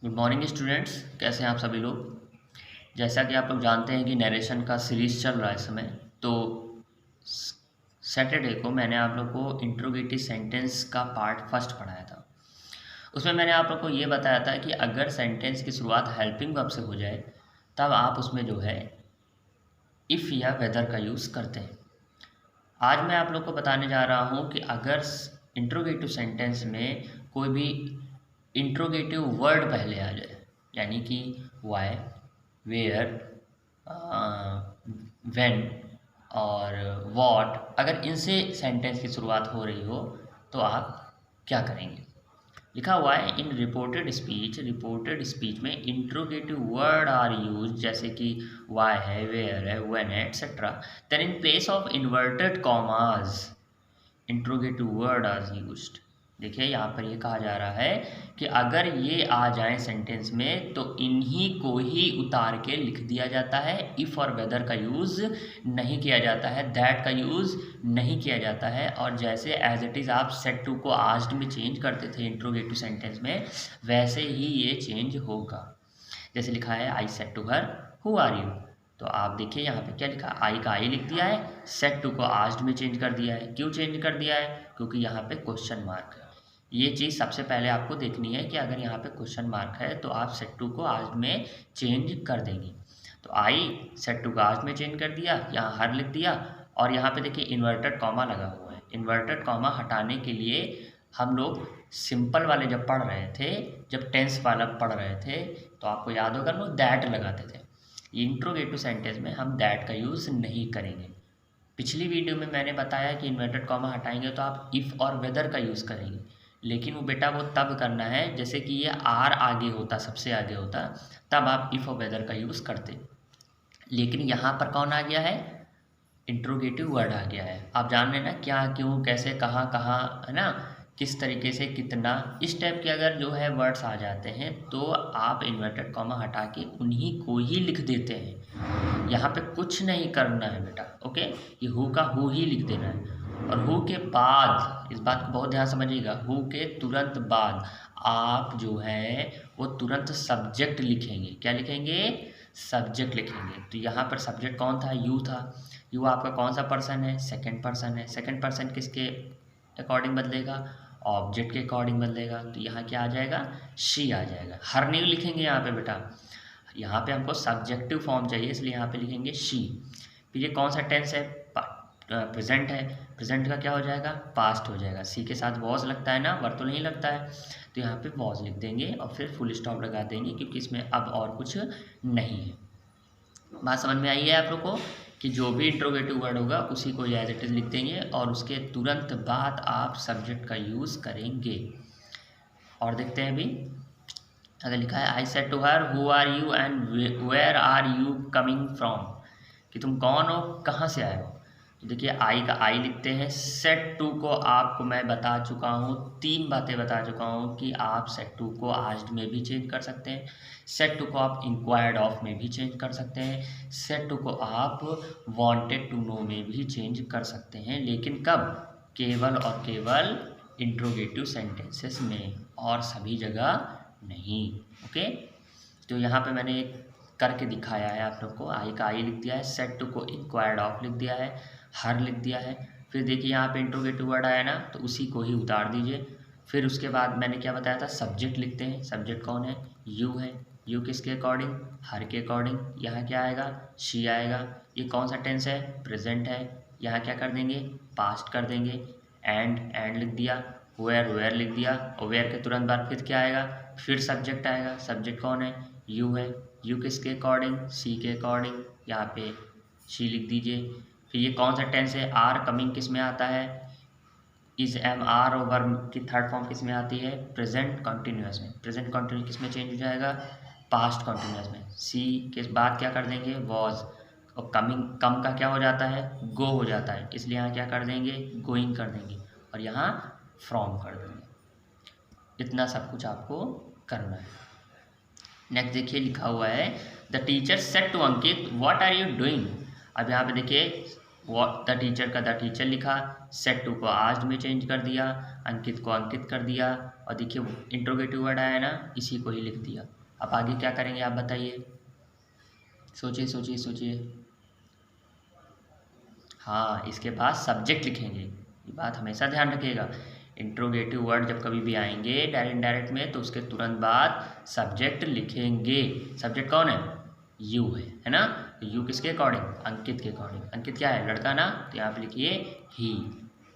Good morning students, कैसे हैं आप सभी लोग। जैसा कि आप लोग जानते हैं कि नरेशन का सीरीज़ चल रहा है इस समय। तो सैटरडे को मैंने आप लोग को इंट्रोगेटिव सेंटेंस का पार्ट फर्स्ट पढ़ाया था। उसमें मैंने आप लोग को ये बताया था कि अगर सेंटेंस की शुरुआत हेल्पिंग वर्ब से हो जाए तब आप उसमें जो है इफ़ या वेदर का यूज़ करते हैं। आज मैं आप लोग को बताने जा रहा हूँ कि अगर इंट्रोगेटिव सेंटेंस में कोई भी इंट्रोगेटिव वर्ड पहले आ जाए, यानी कि वाई, वेयर, व्हेन और व्हाट, अगर इनसे सेंटेंस की शुरुआत हो रही हो तो आप क्या करेंगे। लिखा हुआ है इन रिपोर्टेड स्पीच में इंट्रोगेटिव वर्ड आर यूज, जैसे कि वाई है, वेयर है, व्हेन है, etcetera. Then in place of inverted commas interrogative word are used. देखिए यहाँ पर ये कहा जा रहा है कि अगर ये आ जाए सेंटेंस में तो इन्हीं को ही उतार के लिख दिया जाता है। इफ़ और वेदर का यूज़ नहीं किया जाता है, दैट का यूज़ नहीं किया जाता है। और जैसे एज इट इज़ आप सेट टू को आस्क्ड में चेंज करते थे इंट्रोगेटिव सेंटेंस में, वैसे ही ये चेंज होगा। जैसे लिखा है I said to her who are you, तो आप देखिए यहाँ पे क्या लिखा, आई का आई लिख दिया है, सेड टू को आस्क्ड में चेंज कर दिया है। क्यों चेंज कर दिया है? क्योंकि यहाँ पे क्वेश्चन मार्क है। ये चीज़ सबसे पहले आपको देखनी है कि अगर यहाँ पे क्वेश्चन मार्क है तो आप सेड टू को आस्क्ड में चेंज कर देंगे। तो आई सेड टू को आस्क्ड में चेंज कर दिया, यहाँ हर लिख दिया। और यहाँ पे देखिए इन्वर्टेड कॉमा लगा हुआ है। इन्वर्टेड कॉमा हटाने के लिए हम लोग सिंपल वाले जब पढ़ रहे थे, जब टेंस वाला पढ़ रहे थे, तो आपको याद होगा हम लोग दैट लगाते थे। इंट्रोगेटिव सेंटेंस में हम दैट का यूज़ नहीं करेंगे। पिछली वीडियो में मैंने बताया कि इन्वर्टेड कॉमा हटाएंगे तो आप इफ़ और वेदर का यूज़ करेंगे, लेकिन वो बेटा वो तब करना है जैसे कि ये आर आगे होता, सबसे आगे होता, तब आप इफ़ और वेदर का यूज़ करते। लेकिन यहाँ पर कौन आ गया है? इंट्रोगेटिव वर्ड आ गया है। आप जान लेना क्या, क्यों, कैसे, कहाँ कहाँ, है ना, किस तरीके से, कितना, इस टाइप के अगर जो है वर्ड्स आ जाते हैं तो आप इन्वर्टेड कॉमा हटा के उन्हीं को ही लिख देते हैं। यहाँ पे कुछ नहीं करना है बेटा, ओके। ये हु का हु ही लिख देना है। और हु के बाद, इस बात को बहुत ध्यान समझिएगा, हु के तुरंत बाद आप जो है वो तुरंत सब्जेक्ट लिखेंगे। क्या लिखेंगे? सब्जेक्ट लिखेंगे। तो यहाँ पर सब्जेक्ट कौन था? यू था। यू आपका कौन सा पर्सन है? सेकंड पर्सन है। सेकंड पर्सन किसके अकॉर्डिंग बदलेगा? ऑब्जेक्ट के अकॉर्डिंग बदलेगा। तो यहाँ क्या आ जाएगा? शी आ जाएगा। हर नहीं लिखेंगे यहाँ पे बेटा, यहाँ पे हमको सब्जेक्टिव फॉर्म चाहिए, इसलिए यहाँ पे लिखेंगे शी। फिर ये कौन सा टेंस है? प्रेजेंट है। प्रेजेंट का क्या हो जाएगा? पास्ट हो जाएगा। सी के साथ वॉज लगता है ना, वर्तुल नहीं लगता है, तो यहाँ पे वॉज लिख देंगे और फिर फुल स्टॉप लगा देंगे, क्योंकि इसमें अब और कुछ नहीं है। बात समझ में आई है आप लोग को कि जो भी इंट्रोगेटिव वर्ड होगा उसी को एज इट इज लिख देंगे और उसके तुरंत बाद आप सब्जेक्ट का यूज़ करेंगे। और देखते हैं अभी, अगर लिखा है I said to her who are you and where are you coming from, कि तुम कौन हो, कहाँ से आए हो। तो देखिए आई का आई लिखते हैं। सेट टू को आपको मैं बता चुका हूँ, 3 बातें बता चुका हूँ कि आप सेट टू को आस्क्ड में भी चेंज कर सकते हैं, सेट टू को आप इंक्वायर्ड ऑफ में भी चेंज कर सकते हैं, सेट टू को आप वांटेड टू नो में भी चेंज कर सकते हैं। लेकिन कब? केवल और केवल इंट्रोगेटिव सेंटेंसेस में, और सभी जगह नहीं, ओके। तो यहाँ पे मैंने एक करके दिखाया है आप लोग को। आई का आई लिख दिया है, सेट टू को इंक्वायर्ड ऑफ लिख दिया है, हर लिख दिया है। फिर देखिए यहाँ पे इंट्रोगेटिव वर्ड आया ना, तो उसी को ही उतार दीजिए। फिर उसके बाद मैंने क्या बताया था? सब्जेक्ट लिखते हैं। सब्जेक्ट कौन है? यू है। यू किसके अकॉर्डिंग? हर के अकॉर्डिंग। यहाँ क्या आएगा? शी आएगा। ये कौन सा टेंस है? प्रेजेंट है। यहाँ क्या कर देंगे? पास्ट कर देंगे। एंड लिख दिया। वेयर लिख दिया। और वेयर के तुरंत बाद फिर क्या आएगा? फिर सब्जेक्ट आएगा। सब्जेक्ट कौन है? यू है। यू किसके अकॉर्डिंग? सी के अकॉर्डिंग। यहाँ पे शी लिख दीजिए। फिर ये कौन सा टेंस है? आर कमिंग किस में आता है? इज एम आर और वर्ब की थर्ड फॉर्म किस में आती है? प्रेजेंट कॉन्टिन्यूस में। प्रेजेंट कॉन्टिन्यूस किस में चेंज हो जाएगा? पास्ट कॉन्टिन्यूस में। सी के बाद क्या कर देंगे? वॉज। और कमिंग, कम का क्या हो जाता है? गो हो जाता है, इसलिए यहाँ क्या कर देंगे? गोइंग कर देंगे। और यहाँ फ्रॉम कर देंगे। इतना सब कुछ आपको करना है। नेक्स्ट देखिए लिखा हुआ है the teacher said to Ankit what are you doing. अब यहाँ पे देखिए द टीचर का द टीचर लिखा, सेट टू को आस्क्ड में चेंज कर दिया, अंकित को अंकित कर दिया, और देखिए इंट्रोगेटिव वर्ड आया ना, इसी को ही लिख दिया। अब आगे क्या करेंगे आप बताइए, सोचिए सोचिए सोचिए। हाँ, इसके बाद सब्जेक्ट लिखेंगे, ये बात हमेशा ध्यान रखिएगा। इंट्रोगेटिव वर्ड जब कभी भी आएंगे डायरेक्ट इनडायरेक्ट में, तो उसके तुरंत बाद सब्जेक्ट लिखेंगे। सब्जेक्ट कौन है? यू है ना। यू किसके अकॉर्डिंग? अंकित के अकॉर्डिंग। अंकित क्या है? लड़का ना, तो यहाँ पे लिखिए ही।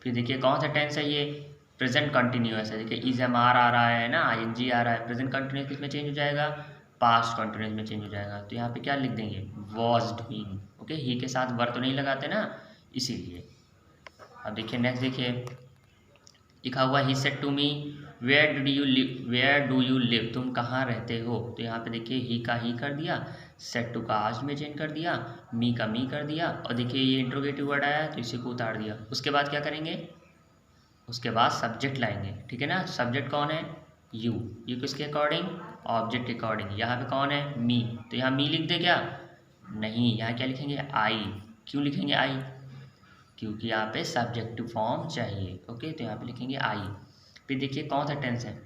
फिर देखिए कौन सा टेंस है ये? प्रेजेंट कंटिन्यूअस है। देखिए इज एम आर आ रहा है ना, ING आ रहा है। प्रेजेंट कंटिन्यूअस किस में चेंज हो जाएगा? पास्ट कंटिन्यूअस में चेंज हो जाएगा। तो यहाँ पे क्या लिख देंगे? Was doing. ओके, ही के साथ वर तो नहीं लगाते ना, इसीलिए। अब देखिए नेक्स्ट, देखिए लिखा हुआ he said to me where do you live, where do you live, तुम कहाँ रहते हो। तो यहाँ पे देखिए ही का ही कर दिया, सेड टू का आस्क्ड में चेंज कर दिया, मी का मी कर दिया, और देखिए ये इंट्रोगेटिव वर्ड आया तो इसी को उतार दिया। उसके बाद क्या करेंगे? उसके बाद सब्जेक्ट लाएंगे, ठीक है ना। सब्जेक्ट कौन है? यू। यू किसके अकॉर्डिंग? ऑब्जेक्ट के अकॉर्डिंग। यहाँ पे कौन है? मी। तो यहाँ मी लिख दे क्या? नहीं, यहाँ क्या लिखेंगे? आई। क्यों लिखेंगे आई? क्योंकि यहाँ पे सब्जेक्टिव फॉर्म चाहिए। ओके, तो यहाँ पे लिखेंगे आई। फिर देखिए कौन सा टेंस है?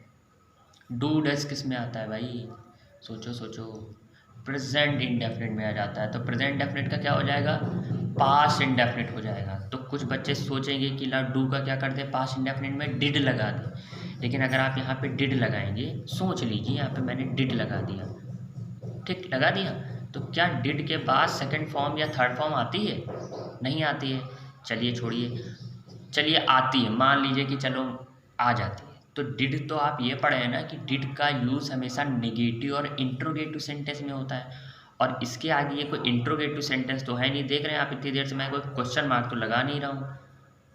डू डज किस में आता है भाई? सोचो सोचो। प्रेजेंट इंडेफिनिट में आ जाता है। तो प्रेजेंट इंडेफिनिट का क्या हो जाएगा? पास्ट इंडेफिनिट हो जाएगा। तो कुछ बच्चे सोचेंगे कि ला डू का क्या करते हैं, पास्ट इंडेफिनिट में डिड लगा दें। लेकिन अगर आप यहाँ पे डिड लगाएंगे, सोच लीजिए यहाँ पे मैंने डिड लगा दिया, ठीक लगा दिया, तो क्या डिड के बाद सेकंड फॉर्म या थर्ड फॉर्म आती है? नहीं आती है। चलिए छोड़िए, चलिए आती है, मान लीजिए कि चलो आ जाती है। तो डिड तो आप ये पढ़े हैं ना कि डिड का यूज़ हमेशा नेगेटिव और इंट्रोगेटिव सेंटेंस में होता है, और इसके आगे ये कोई इंट्रोगेटिव सेंटेंस तो है नहीं। देख रहे हैं आप इतनी देर से मैं कोई क्वेश्चन मार्क तो लगा नहीं रहा हूँ,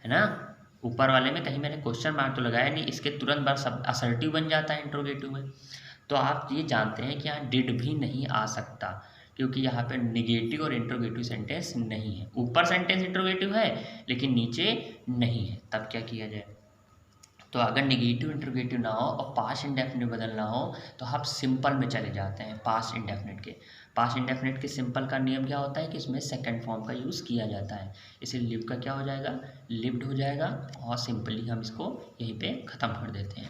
है ना। ऊपर वाले में कहीं मैंने क्वेश्चन मार्क तो लगाया नहीं, इसके तुरंत बाद सब असर्टिव बन जाता है इंट्रोगेटिव में। तो आप ये जानते हैं कि यहाँ डिड भी नहीं आ सकता, क्योंकि यहाँ पे निगेटिव और इंट्रोगेटिव सेंटेंस नहीं है। ऊपर सेंटेंस इंट्रोगेटिव है लेकिन नीचे नहीं है। तब क्या किया जाए? तो अगर निगेटिव इंट्रोगेटिव ना हो और पास्ट इंडेफिनिट बदलना हो तो आप सिंपल में चले जाते हैं पास्ट इंडेफिनिट के। पास्ट इंडेफिनिट के सिंपल का नियम क्या होता है कि इसमें सेकंड फॉर्म का यूज़ किया जाता है। इसलिए लिव का क्या हो जाएगा? लिव्ड हो जाएगा, और सिंपली हम इसको यहीं पे ख़त्म कर देते हैं।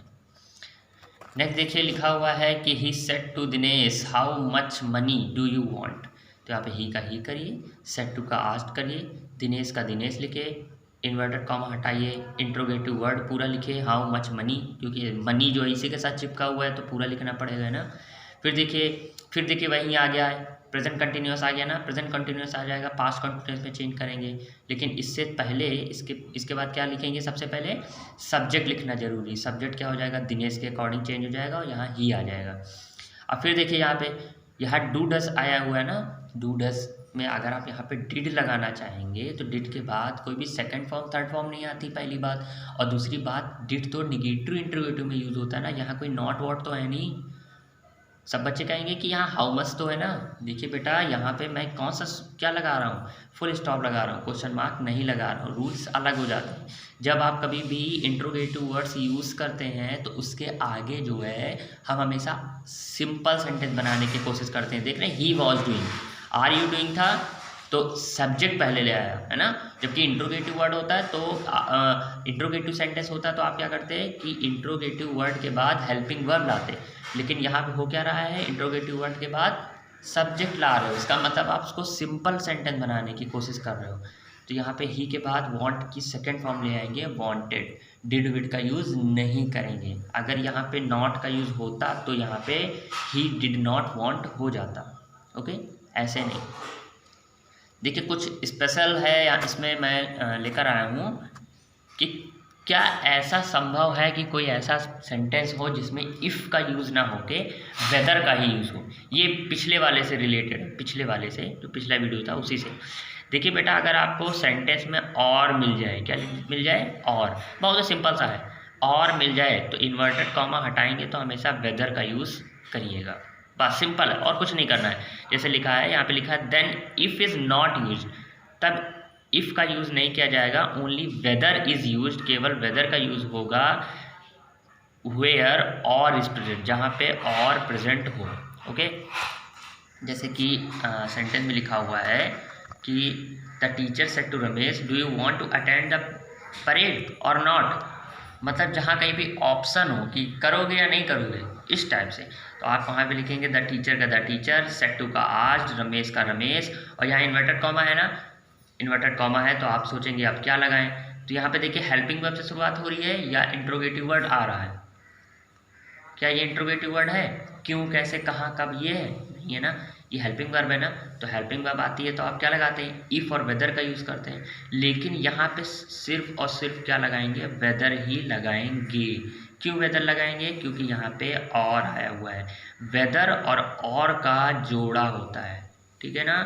नेक्स्ट देखिए लिखा हुआ है कि he said to Dinesh how much money do you want. तो यहाँ पे ही का ही करिए, सेड टू का आस्क्ड करिए, दिनेश का दिनेश लिखे, इन्वर्टेड कॉमा हटाइए, इंट्रोगेटिव वर्ड पूरा लिखे, हाउ मच मनी, क्योंकि मनी जो है इसी के साथ चिपका हुआ है तो पूरा लिखना पड़ेगा ना। फिर देखिए वहीं आ गया है, प्रेजेंट कंटिन्यूअस आ गया ना, प्रेजेंट कंटिन्यूअस आ जाएगा, पास्ट कंटिन्यूअस में चेंज करेंगे। लेकिन इससे पहले इसके बाद क्या लिखेंगे? सबसे पहले सब्जेक्ट लिखना जरूरी। सब्जेक्ट क्या हो जाएगा? दिनेश के अकॉर्डिंग चेंज हो जाएगा और यहाँ ही आ जाएगा। अब फिर देखिए यहाँ डू डस आया हुआ है ना, डू डस में अगर आप यहाँ पे डिड लगाना चाहेंगे तो डिड के बाद कोई भी सेकंड फॉर्म थर्ड फॉर्म नहीं आती, पहली बात। और दूसरी बात, डिड तो निगेटिव इंट्रोगेटिव में यूज़ होता है ना, यहाँ कोई नॉट वॉट तो है नहीं। सब बच्चे कहेंगे कि यहाँ हाउ मच तो है ना। देखिए बेटा यहाँ पे मैं कौन सा क्या लगा रहा हूँ? फुल स्टॉप लगा रहा हूँ, क्वेश्चन मार्क नहीं लगा रहा हूँ। रूल्स अलग हो जाते हैं। जब आप कभी भी इंट्रोगेटिव वर्ड्स यूज़ करते हैं तो उसके आगे जो है हम हमेशा सिंपल सेंटेंस बनाने की कोशिश करते हैं। देख रहे हैं he was doing, are you doing था तो सब्जेक्ट पहले ले आया, है ना। जबकि इंट्रोगेटिव वर्ड होता है तो इंट्रोगेटिव सेंटेंस होता है तो आप क्या करते हैं कि इंट्रोगेटिव वर्ड के बाद हेल्पिंग वर्ब लाते। लेकिन यहाँ पे हो क्या रहा है? इंट्रोगेटिव वर्ड के बाद सब्जेक्ट ला रहे हो, इसका मतलब आप उसको सिंपल सेंटेंस बनाने की कोशिश कर रहे हो। तो यहाँ पे ही के बाद वांट की सेकंड फॉर्म ले आएंगे, वांटेड। डिड विड का यूज़ नहीं करेंगे। अगर यहाँ पे नॉट का यूज़ होता तो यहाँ पे ही डिड नॉट वांट हो जाता। ओके, ऐसे नहीं। देखिए कुछ स्पेशल है या इसमें मैं लेकर आया हूँ कि क्या ऐसा संभव है कि कोई ऐसा सेंटेंस हो जिसमें इफ़ का यूज़ ना होके वेदर का ही यूज़ हो। ये पिछले वाले से रिलेटेड है, पिछले वाले से जो पिछला वीडियो था उसी से। देखिए बेटा अगर आपको सेंटेंस में और मिल जाए, क्या मिल जाए? और बहुत सिंपल सा है, और मिल जाए तो इन्वर्टेड कॉमा हटाएंगे तो हमेशा वेदर का यूज़ करिएगा। बस सिंपल है, और कुछ नहीं करना है। जैसे लिखा है यहाँ पे लिखा है then if is not use, तब इफ़ का यूज़ नहीं किया जाएगा, ओनली वेदर इज़ यूज। केवल वेदर का यूज़ होगा वेयर और इज प्रेजेंट, जहाँ पे और प्रेजेंट हो। ओके, जैसे कि सेंटेंस में लिखा हुआ है कि the teacher said to Ramesh, do you want to attend the parade or not, मतलब जहाँ कहीं भी ऑप्शन हो कि करोगे या नहीं करोगे, इस टाइप से। तो आप वहाँ पे लिखेंगे द टीचर का द टीचर, सेड टू का आस्क्ड, रमेश का रमेश, और यहाँ इन्वर्टेड कॉमा है ना, इन्वर्टेड कॉमा है तो आप सोचेंगे आप क्या लगाएं। तो यहाँ पे देखिए हेल्पिंग वर्ब से शुरुआत हो रही है या इंट्रोगेटिव वर्ड आ रहा है, क्या ये इंट्रोगेटिव वर्ड है, क्यों, कैसे, कहाँ, कब, ये है, नहीं है ना, ये हेल्पिंग वर्ब है ना। तो हेल्पिंग वर्ब आती है तो आप क्या लगाते हैं, इफ़ और वेदर का यूज़ करते हैं। लेकिन यहाँ पे सिर्फ और सिर्फ क्या लगाएंगे, वेदर ही लगाएंगे। क्यों वेदर लगाएंगे, क्योंकि यहाँ पे और आया हुआ है, वेदर और का जोड़ा होता है, ठीक है ना।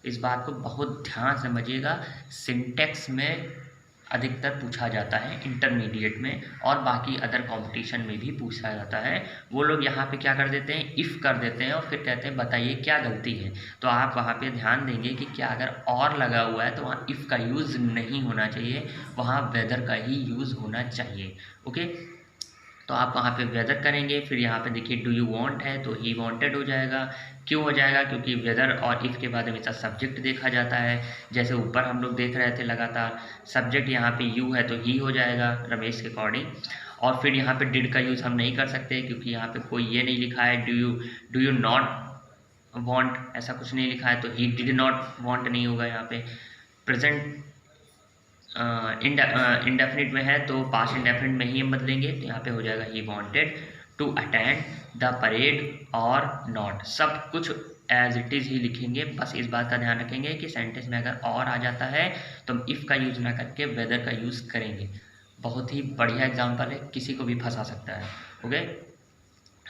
इस बात को बहुत ध्यान से समझिएगा, सिंटेक्स में अधिकतर पूछा जाता है, इंटरमीडिएट में और बाकी अदर कंपटीशन में भी पूछा जाता है। वो लोग यहाँ पे क्या कर देते हैं, इफ़ कर देते हैं और फिर कहते हैं बताइए क्या गलती है। तो आप वहाँ पे ध्यान देंगे कि क्या अगर और लगा हुआ है तो वहाँ इफ़ का यूज़ नहीं होना चाहिए, वहाँ वेदर का ही यूज़ होना चाहिए। ओके, तो आप वहाँ पे वेदर करेंगे, फिर यहाँ पे देखिए डू यू वांट है तो ही वांटेड हो जाएगा। क्यों हो जाएगा, क्योंकि वेदर और इफ़ के बाद हमेशा सब्जेक्ट देखा जाता है, जैसे ऊपर हम लोग देख रहे थे लगातार, सब्जेक्ट यहाँ पे यू है तो ही हो जाएगा रमेश के अकॉर्डिंग। और फिर यहाँ पे डिड का यूज़ हम नहीं कर सकते क्योंकि यहाँ पे कोई ये नहीं लिखा है, डू यू नॉट वांट, ऐसा कुछ नहीं लिखा है तो ही डिड नॉट वांट नहीं होगा। यहाँ पे प्रेजेंट इंडेफिनिट में है तो पास्ट इंडेफिनिट में ही हम बदलेंगे, तो यहाँ पे हो जाएगा he wanted to attend the parade or not, सब कुछ एज इट इज़ ही लिखेंगे। बस इस बात का ध्यान रखेंगे कि सेंटेंस में अगर और आ जाता है तो हम इफ़ का यूज़ ना करके वेदर का यूज़ करेंगे। बहुत ही बढ़िया एग्जाम्पल है, किसी को भी फंसा सकता है। ओके,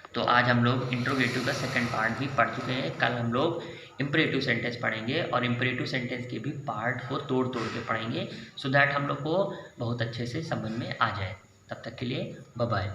तो आज हम लोग इंट्रोगेटिव का सेकंड पार्ट भी पढ़ चुके हैं। कल हम लोग इम्परेटिव सेंटेंस पढ़ेंगे और इम्परेटिव सेंटेंस के भी पार्ट को तोड़ तोड़ के पढ़ेंगे, सो दैट हम लोग को बहुत अच्छे से समझ में आ जाए। तब तक के लिए बाय बाय।